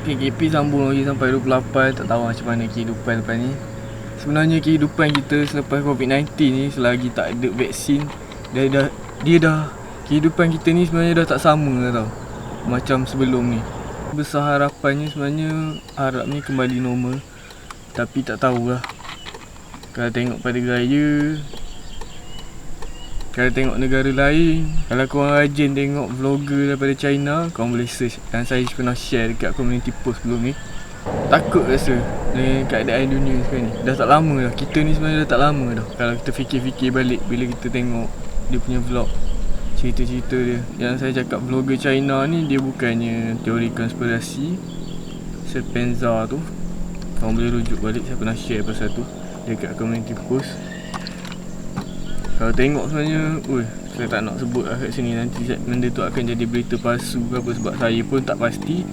PKP sambung lagi sampai 28. Tak tahu macam mana kehidupan lepas ni. Sebenarnya kehidupan kita selepas COVID-19 ni, selagi tak ada vaksin, kehidupan kita ni sebenarnya dah tak sama tau macam sebelum ni. Besar harapannya sebenarnya harap ni kembali normal. Tapi tak tahulah. Kalau tengok pada gaya, kalau tengok negara lain, kalau korang rajin tengok vlogger daripada China, korang boleh search. Dan saya pernah share dekat community post sebelum ni. Takut rasa dengan keadaan dunia sekarang ni. Dah tak lama dah. Kita ni sebenarnya dah tak lama dah. Kalau kita fikir-fikir balik bila kita tengok dia punya vlog, cerita-cerita dia. Yang saya cakap vlogger China ni, dia bukannya teori konspirasi. Sepenza tu, korang boleh rujuk balik. Saya pernah share pasal tu dekat community post. Kalau tengok sebenarnya, saya tak nak sebut lah kat sini. Nanti benda tu akan jadi berita palsu ke apa. Sebab saya pun tak pasti.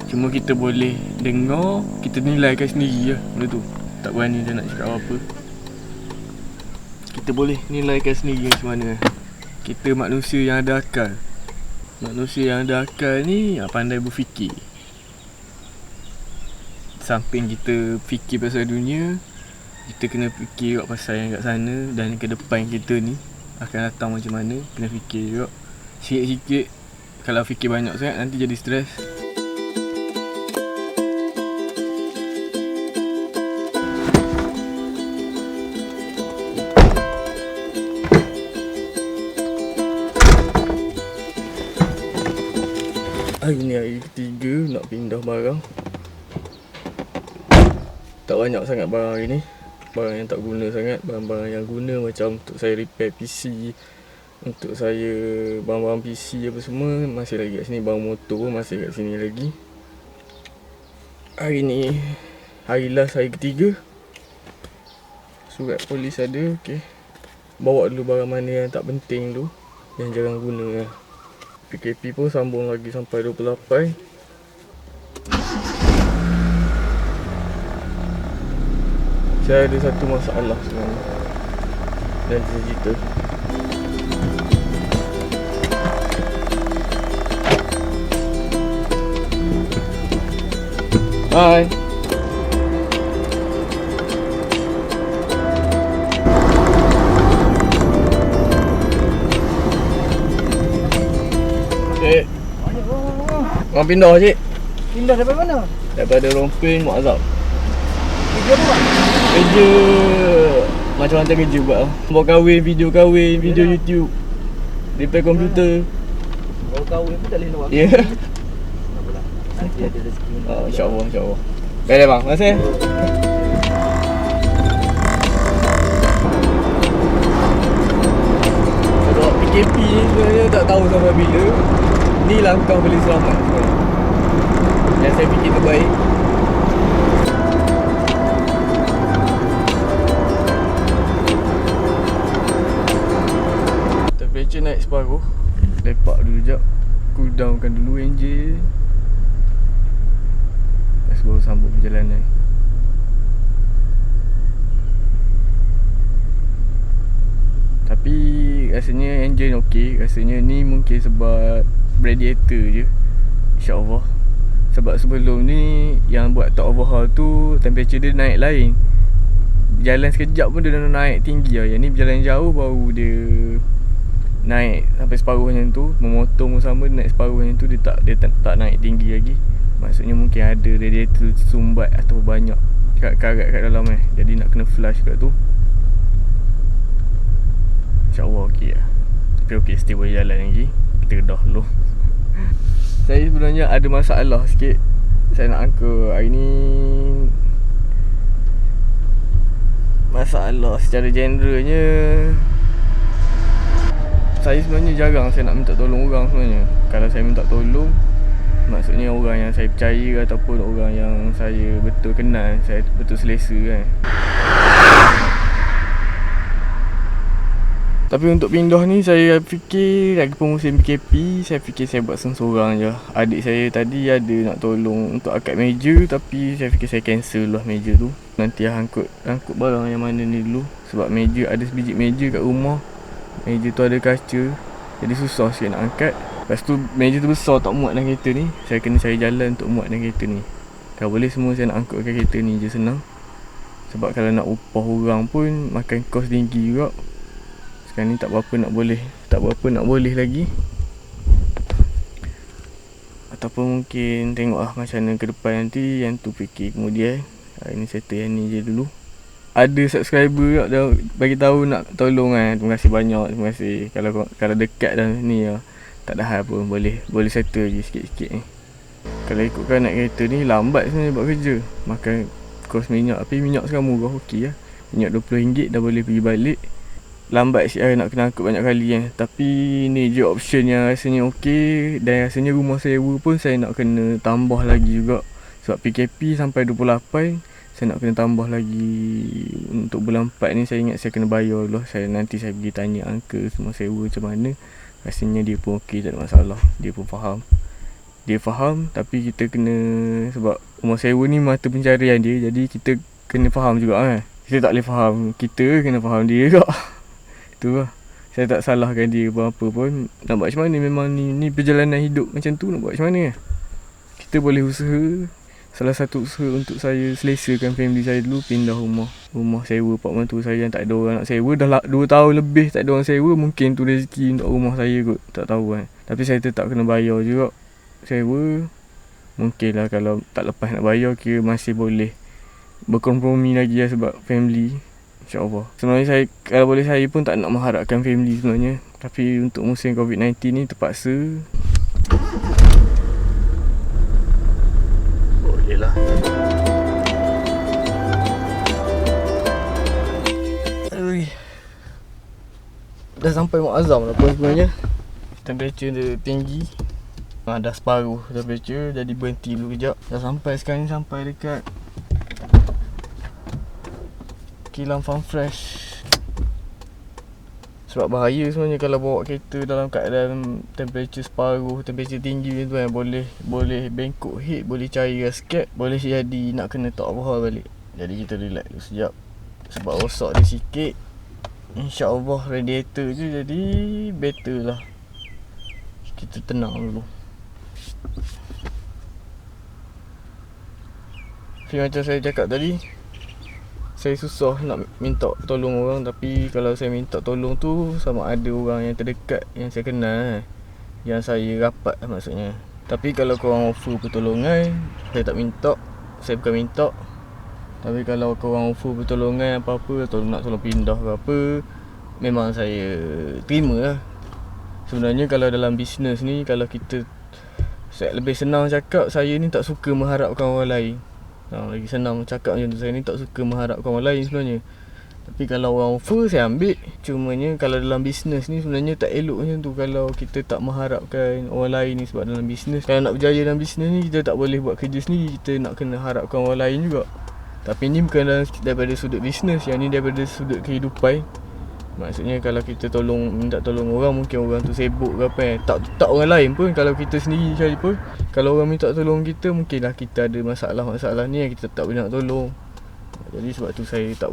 Cuma kita boleh dengar, kita nilaikan sendiri lah benda tu. Tak berani dah nak cakap apa. Kita boleh nilaikan sendiri macam mana. Kita manusia yang ada akal. Manusia yang ada akal ni pandai berfikir. Samping kita fikir pasal dunia, kita kena fikir juga pasal yang kat sana. Dan ke depan kita ni akan datang macam mana. Kena fikir juga. Sikit-sikit. Kalau fikir banyak sangat nanti jadi stres. Hari ni hari ketiga nak pindah barang. Tak banyak sangat barang hari ni. Barang yang tak guna sangat. Barang-barang yang guna macam untuk saya repair PC, untuk saya barang-barang PC apa semua masih lagi kat sini. Barang motor pun masih kat sini lagi. Hari ni hari last, hari ketiga. Surat polis ada, okey. Bawa dulu barang mana yang tak penting tu, yang jarang guna lah. PKP pun sambung lagi sampai 28. Saya ada satu masalah sebenarnya. Dan saya cerita. Hai. Orang pindah cik. Pindah daripada mana? Daripada Rompin, Muazzam. Kerja apa buat? Kerja macam hantar kerja buat lah. Buat kahwin, video YouTube. Repair komputer. Kalau kahwin pun tak boleh nak buat. Ya. Tak apalah. Nanti ada rezeki. InsyaAllah. Baiklah bang, terima kasih. Sebab PKP ni sebenarnya tak tahu sampai bila. Ni langkah paling selamat sebenarnya. Yang saya fikir terbaik. Temperature naik separuh. Lepak dulu sekejap. Cool downkan dulu enjin. Lepas baru sambung perjalanan. Tapi rasanya enjin okey. Rasanya ni mungkin sebab radiator je, InsyaAllah. Sebab sebelum ni yang buat top overhaul tu, temperature dia naik lain. Jalan sekejap pun dia dah naik tinggi lah. Yang ni berjalan jauh baru dia naik sampai separuh macam tu. Memotong pun sama, dia naik separuh macam tu. Dia tak naik tinggi lagi. Maksudnya mungkin ada radiator sumbat atau banyak karat-karat kat dalam jadi nak kena flush kat tu. InsyaAllah okey lah. Tapi okey, still boleh jalan lagi. Kita redah dulu. Saya sebenarnya ada masalah sikit. Saya nak angka hari ni. Masalah secara generalnya, saya sebenarnya jarang saya nak minta tolong orang sebenarnya. Kalau saya minta tolong, maksudnya orang yang saya percaya ataupun orang yang saya betul kenal, saya betul selesa kan. Tapi untuk pindah ni saya fikir lagi pun musim PKP, saya fikir saya buat seorang je. Adik saya tadi ada nak tolong untuk akad meja, tapi saya fikir saya cancel lah meja tu. Nanti angkut barang yang mana ni dulu. Sebab meja, ada sebiji meja kat rumah. Meja tu ada kaca, jadi susah sikit nak angkat. Lepas tu meja tu besar tak muat dalam kereta ni. Saya kena cari jalan untuk muat dalam kereta ni. Kalau boleh semua saya nak angkutkan kereta ni je senang. Sebab kalau nak upah orang pun makan kos tinggi juga. Sekarang ni tak berapa nak boleh lagi. Ataupun mungkin tengoklah macam mana ke depan nanti. Yang tu fikir kemudian. Hari ni settle yang ni je dulu. Ada subscriber dah bagi tahu nak tolong kan. Terima kasih banyak. Terima kasih. Kalau dekat dah ni ya, tak ada hal pun boleh settle lagi sikit-sikit ni. Kalau ikutkan naik kereta ni lambat sebenarnya buat kerja. Makan kos minyak. Tapi minyak sekarang murah okey lah. Minyak RM20 dah boleh pergi balik. Lambat sikit nak kena angkut banyak kali kan. Tapi ni je option yang rasanya okey. Dan rasanya rumah sewa pun saya nak kena tambah lagi juga. Sebab PKP sampai 28. Saya nak kena tambah lagi. Untuk bulan 4 ni saya ingat saya kena bayar dulu. Nanti saya pergi tanya uncle semua sewa macam mana. Rasanya dia pun okey, tak ada masalah. Dia pun faham. Dia faham tapi kita kena, sebab rumah sewa ni mata pencarian dia. Jadi kita kena faham juga kan. Kita tak boleh faham, kita kena faham dia juga. Itu lah. Saya tak salahkan dia apa-apa pun. Nak buat macam mana, memang ni perjalanan hidup macam tu. Nak buat macam mana. Kita boleh usaha. Salah satu usaha untuk saya selesakan family saya dulu, pindah rumah sewa pak mentua saya yang tak ada orang nak sewa. Dah 2 tahun lebih tak ada orang sewa. Mungkin tu rezeki untuk rumah saya kot, tak tahu kan. Tapi saya tetap kena bayar juga sewa. Mungkin lah kalau tak lepas nak bayar, kira masih boleh berkompromi lagi lah sebab family. InsyaAllah. Sebenarnya saya, kalau boleh saya pun tak nak mengharapkan family sebenarnya. Tapi untuk musim COVID-19 ni terpaksa. Boleh lah. Dah sampai Muazzam lah pun sebenarnya. Temperature dia tinggi. Dah separuh temperature, jadi berhenti dulu kejap. Dah sampai sekarang ni, sampai dekat Kilang Farm Fresh. Sebab bahaya sebenarnya kalau bawa kereta dalam keadaan temperature separuh, temperature tinggi macam tu kan. Boleh bengkok head, boleh cair gasket, boleh jadi nak kena top overhaul balik. Jadi kita relax dulu sekejap. Sebab rosak dia sikit, InsyaAllah radiator je, jadi better lah kita tenang dulu. Tapi macam saya cakap tadi, saya susah nak minta tolong orang. Tapi kalau saya minta tolong tu sama ada orang yang terdekat, yang saya kenal, yang saya rapat maksudnya. Tapi kalau korang offer pertolongan, saya tak minta. Saya bukan minta. Tapi kalau korang offer pertolongan apa-apa, nak tolong pindah ke apa, memang saya terima lah. Sebenarnya kalau dalam bisnes ni, kalau kita, saya lebih senang cakap, saya ni tak suka mengharapkan orang lain. Lagi senang cakap macam tu, saya ni tak suka mengharapkan orang lain sebenarnya. Tapi kalau orang offer, saya ambil. Cumanya kalau dalam bisnes ni sebenarnya tak elok macam tu. Kalau kita tak mengharapkan orang lain ni. Sebab dalam bisnes, kalau nak berjaya dalam bisnes ni, kita tak boleh buat kerja sendiri. Kita nak kena harapkan orang lain juga. Tapi ni bukan daripada sudut bisnes, yang ni daripada sudut kehidupan. Maksudnya kalau kita minta tolong orang, mungkin orang tu sibuk ke apa tak orang lain pun, kalau kita sendiri sekali pun, kalau orang minta tolong kita, mungkinlah kita ada masalah ni yang kita tak boleh nak tolong. Jadi sebab tu saya tak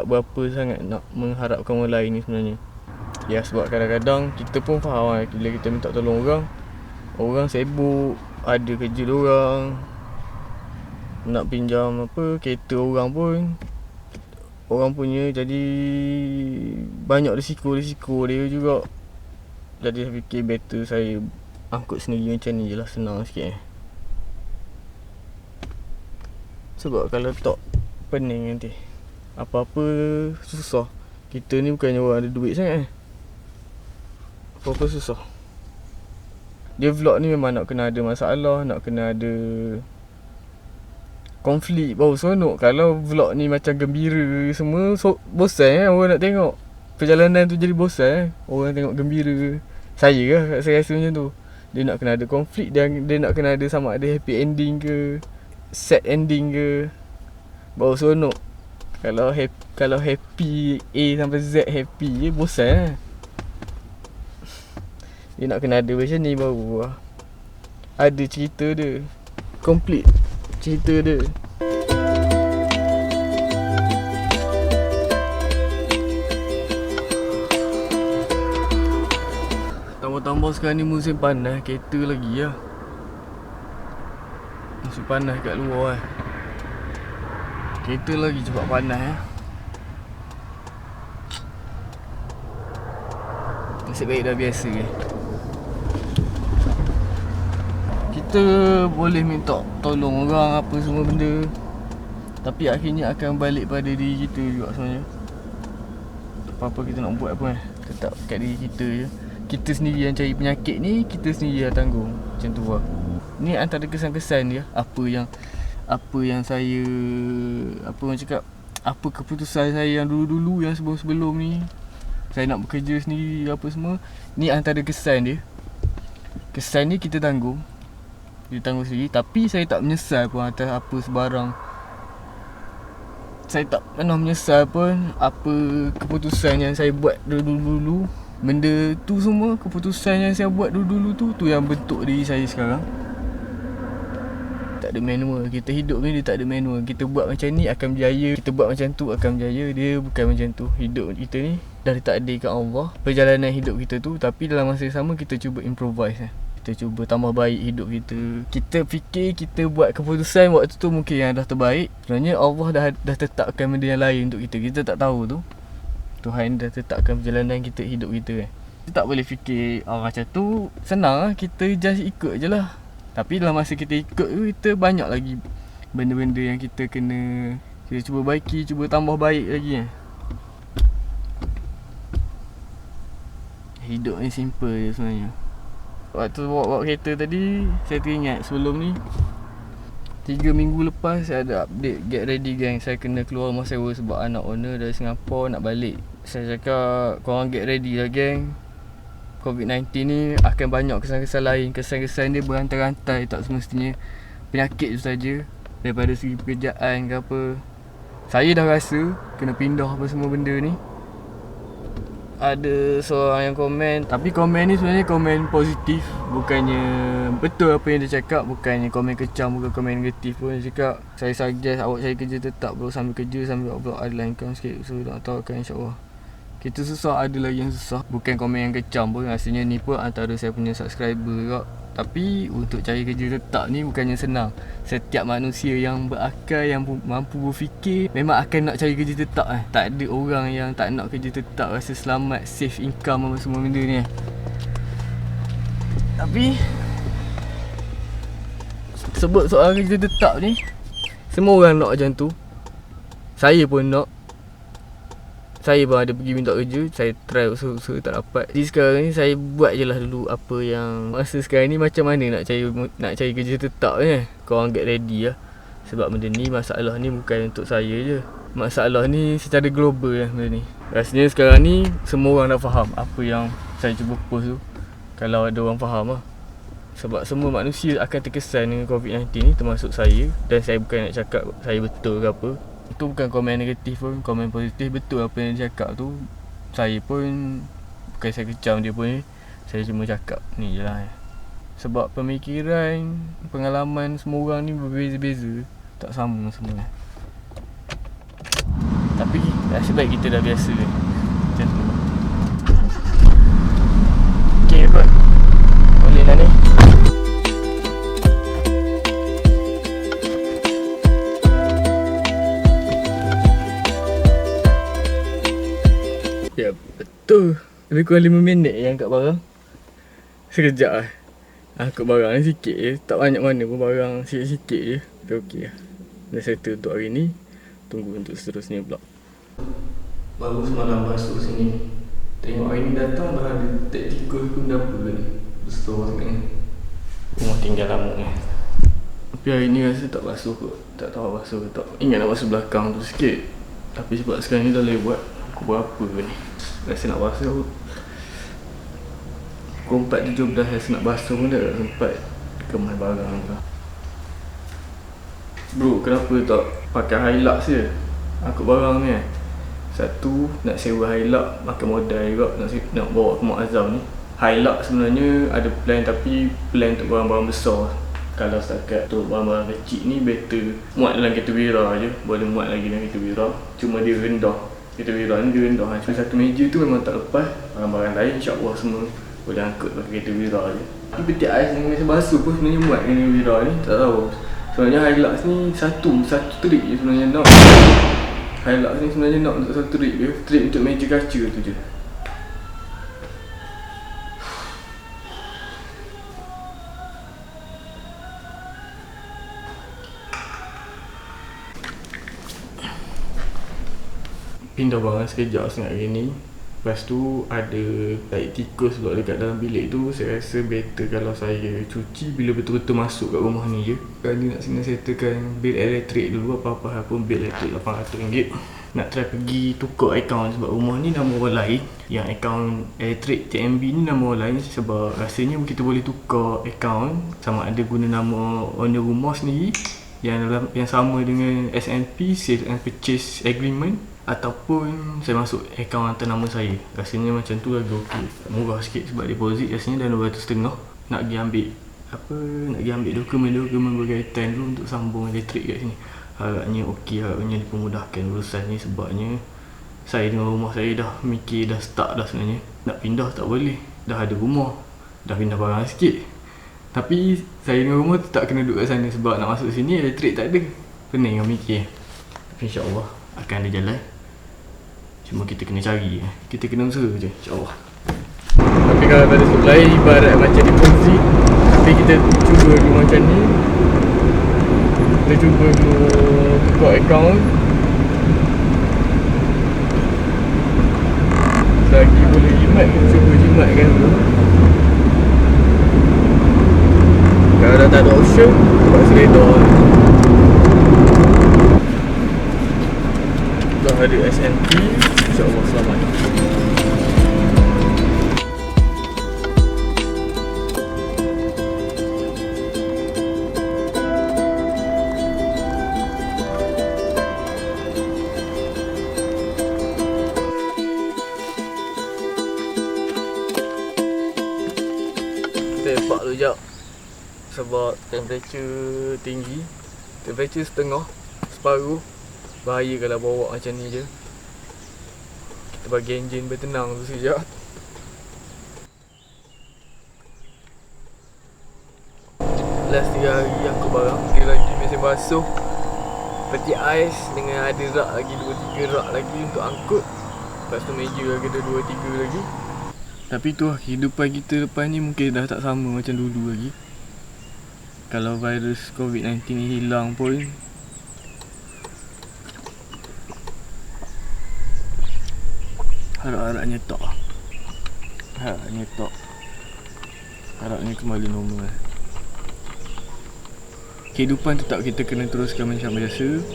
berapa sangat nak mengharapkan orang lain ni sebenarnya. Ya, sebab kadang-kadang kita pun faham lah, bila kita minta tolong orang sibuk, ada kerja diorang, nak pinjam kereta orang pun orang punya, jadi banyak risiko dia juga. Jadi saya fikir better saya angkut sendiri macam ni je lah, senang sikit. Sebab kalau tak, pening nanti, apa-apa susah. Kita ni bukannya orang ada duit sangat, apa-apa susah. Dia vlog ni memang nak kena ada masalah, nak kena ada konflik baru seronok. Kalau vlog ni macam gembira semua, bosan orang nak tengok. Perjalanan tu jadi bosan orang tengok gembira. Saya rasa macam tu. Dia nak kena ada konflik, dia nak kena ada sama ada happy ending ke, sad ending ke, baru seronok. Kalau happy A sampai Z happy je, bosan. Dia nak kena ada macam ni baru ada cerita dia, complete cerita dia. Tambah-tambah sekarang ni musim panas, kereta lagi lah. Masih panas kat luar Kereta lagi cepat panas Nasib baik dah biasa Kita boleh minta tolong orang apa semua benda, tapi akhirnya akan balik pada diri kita juga sebenarnya. Apa-apa kita nak buat pun tetap kat diri kita je. Kita sendiri yang cari penyakit ni, kita sendiri yang tanggung. Macam tu lah. Ni antara kesan-kesan dia. Apa yang saya, apa orang cakap, apa keputusan saya yang dulu-dulu, yang sebelum-sebelum ni saya nak bekerja sendiri apa semua. Ni antara kesan dia. Kesan ni kita tanggung. Dia tanggung sendiri. Tapi saya tak menyesal pun atas apa sebarang. Saya tak pernah menyesal pun apa keputusan yang saya buat dulu-dulu. Benda tu semua, keputusan yang saya buat dulu-dulu tu yang bentuk diri saya sekarang. Tak ada manual. Kita hidup ni dia tak ada manual. Kita buat macam ni akan berjaya, kita buat macam tu akan berjaya. Dia bukan macam tu. Hidup kita ni dah ditakdirkan Allah, perjalanan hidup kita tu. Tapi dalam masa yang sama kita cuba improvise kita cuba tambah baik hidup kita. Kita fikir kita buat keputusan waktu tu mungkin yang dah terbaik. Sebenarnya Allah dah tetapkan benda yang lain untuk kita. Kita tak tahu tu. Tuhan dah tetapkan perjalanan kita, hidup kita Kita tak boleh fikir macam tu. Senang lah, kita just ikut je lah. Tapi dalam masa kita ikut tu, kita banyak lagi benda-benda yang kita kena, kita cuba baiki, cuba tambah baik lagi Hidup ni simple je sebenarnya. Waktu bawa kereta tadi, saya teringat sebelum ni 3 minggu lepas saya ada update Get Ready Gang. Saya kena keluar rumah sewa sebab anak owner dari Singapura nak balik. Saya cakap korang get ready lah gang. COVID-19 ni akan banyak kesan-kesan lain. Kesan-kesan dia berantai-rantai, tak semestinya penyakit tu saja. Daripada segi pekerjaan ke apa, saya dah rasa kena pindah apa semua benda ni. Ada seorang yang komen, tapi komen ni sebenarnya komen positif. Bukannya betul apa yang dia cakap, bukannya komen kecam, bukan komen negatif pun. Dia cakap, saya suggest awak cari kerja tetap bro, sambil kerja sambil upload ada income sikit. So nak tahu kan, insyaAllah. Kita susah, ada lagi yang susah. Bukan komen yang kecam pun, rasanya ni pun antara saya punya subscriber juga. Tapi untuk cari kerja tetap ni bukannya senang. Setiap manusia yang berakal, yang mampu berfikir, memang akan nak cari kerja tetap Tak ada orang yang tak nak kerja tetap, rasa selamat, save income apa semua benda ni Tapi sebut soal kerja tetap ni, semua orang nak macam tu. Saya pun nak. Saya pun ada pergi minta kerja, saya try usaha-usaha tak dapat. Jadi sekarang ni saya buat je lah dulu apa yang masa sekarang ni macam mana nak cari kerja tetap ni. Korang get ready lah. Sebab benda ni, masalah ni bukan untuk saya je. Masalah ni secara global lah benda ni. Rasanya sekarang ni semua orang dah faham apa yang saya cuba post tu. Kalau ada orang faham lah. Sebab semua manusia akan terkesan dengan COVID-19 ni, termasuk saya. Dan saya bukan nak cakap saya betul ke apa. Itu bukan komen negatif pun, komen positif. Betul apa yang dia cakap tu. Saya pun bukan saya kecam dia pun, saya cuma cakap ni je lah Sebab pemikiran, pengalaman semua orang ni berbeza-beza, tak sama semua Tapi nasib baik kita dah biasa macam tu. Okay kot, boleh lah ni. Ya betul. Lebih kurang 5 minit yang angkat barang. Sekejap lah angkat barang ni sikit je. Tak banyak mana pun barang, sikit-sikit je. Tapi okey lah. Dah settle untuk hari ni. Tunggu untuk seterusnya vlog. Baru semalam masuk sini. Tengok hari ni datang dah ada tactical pun dapur ni. Besar sangat ni. Rumah tinggal lama ni. Tapi hari ni rasa tak basuh kot. Tak tahu basuh ke tak. Ingat nak basuh belakang tu sikit. Tapi sebab sekarang ni dah boleh buat. Pukul berapa ni? Rasa nak basuh pukul 4.17 rasa nak basuh pun dah tak sempat kemas barang tu. Bro, kenapa tak pakai Hilux je? Angkut barang ni Satu, nak sewa Hilux makan modal juga. Nak bawa ke Mak Azam ni. Hilux sebenarnya ada plan, tapi plan untuk barang-barang besar. Kalau setakat untuk barang-barang kecil ni, better muat dalam kereta Wira je. Boleh muat lagi dalam kereta Wira. Cuma dia rendah. Kereta Wira ni dia rendah. Cuma satu meja tu memang tak lepas. Barang-barang lain insyaAllah semua boleh angkut pakai kereta Wira je. Tapi peti ais yang biasa basuh pun sebenarnya muat dengan Wira ni. Tak tahu Sebenarnya Hilux ni satu trip je sebenarnya nak. Hilux ni sebenarnya nak untuk satu trip je. Trip untuk meja kaca tu je. Pindah barang sekejap sangat hari ni. Lepas tu ada tai tikus pula dekat dalam bilik tu. Saya rasa better kalau saya cuci bila betul-betul masuk kat rumah ni je. Kali nak kena settlekan bil elektrik dulu. Apa-apa pun bil elektrik RM800. Nak try pergi tukar akaun sebab rumah ni nama orang lain. Yang akaun elektrik TMB ni nama orang lain. Sebab rasanya kita boleh tukar akaun sama ada guna nama owner rumah sendiri yang sama dengan SNP, Sale and Purchase Agreement, ataupun saya masuk akaun atas nama saya. Rasanya macam tu lagi okey. Murah sikit sebab deposit rasanya dah RM200.5. Nak pergi ambil dokumen-dokumen berkaitan dulu untuk sambung elektrik kat sini. Harapnya okey, harapnya dipermudahkan urusan ni sebabnya saya dengan rumah saya dah mikir, dah start dah sebenarnya. Nak pindah tak boleh, dah ada rumah, dah pindah barang sikit. Tapi saya dengan rumah tetap kena duduk kat sana sebab nak masuk sini elektrik tak ada. Pening dengan mikir. Tapi insyaAllah akan ada jalan. Cuma kita kena cari, kita kena usaha je, insyaAllah. Tapi kalau tak ada supply, ibarat macam deposit. Tapi kita cuba dulu macam ni. Kita cuba dulu tukar akaun. Selagi boleh jimat, kita cuba jimatkan dulu. Kalau dah tak ada option, buat seredar. Dah ada SNP, insyaAllah selamat. Kita lepak tu sekejap sebab temperature tinggi. Temperature setengah, separuh. Bahaya kalau bawa macam ni je. Kita bagi enjin bertenang tu sekejap. Last 3 hari angkut barang. Dia lagi mesin basuh peti ais dengan ada rak lagi 2-3 rak lagi untuk angkut. Lepas tu meja lagi ada 2-3 lagi. Tapi tu lah, kehidupan kita lepas ni mungkin dah tak sama macam dulu lagi. Kalau virus COVID-19 ni hilang pun, harap-harapnya tak. Harapnya kembali normal. Kehidupan tetap kita kena teruskan macam biasa.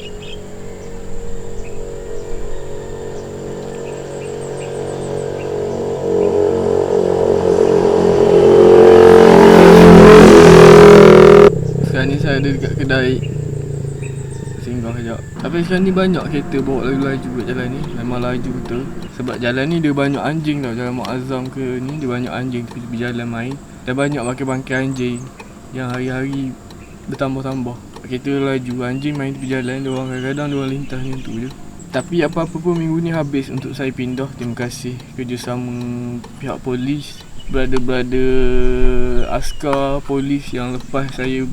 Sekarang ni saya ada dekat kedai. Singgah sekejap. Tapi sekarang ni banyak kereta bawa laju-laju kat jalan ni. Memang laju betul. Sebab jalan ni dia banyak anjing tau. Jalan Muazzam ke ni dia banyak anjing tepi-tepi jalan main. Dan banyak bangkai-bangkai anjing yang hari-hari bertambah-tambah. Kereta laju, anjing main tepi jalan. Diorang kadang-kadang diorang lintas macam tu je. Tapi apa-apa pun minggu ni habis untuk saya pindah. Terima kasih kerjasama pihak polis, brother-brother askar polis yang lepas saya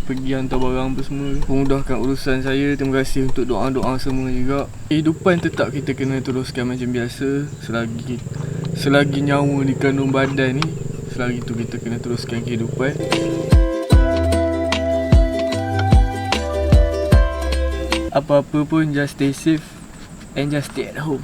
pergi hantar barang apa semua, memudahkan urusan saya. Terima kasih untuk doa-doa semua juga. Kehidupan tetap kita kena teruskan macam biasa. Selagi nyawa di kandung badan ni, selagi tu kita kena teruskan kehidupan. Apa-apa pun just stay safe and just stay at home.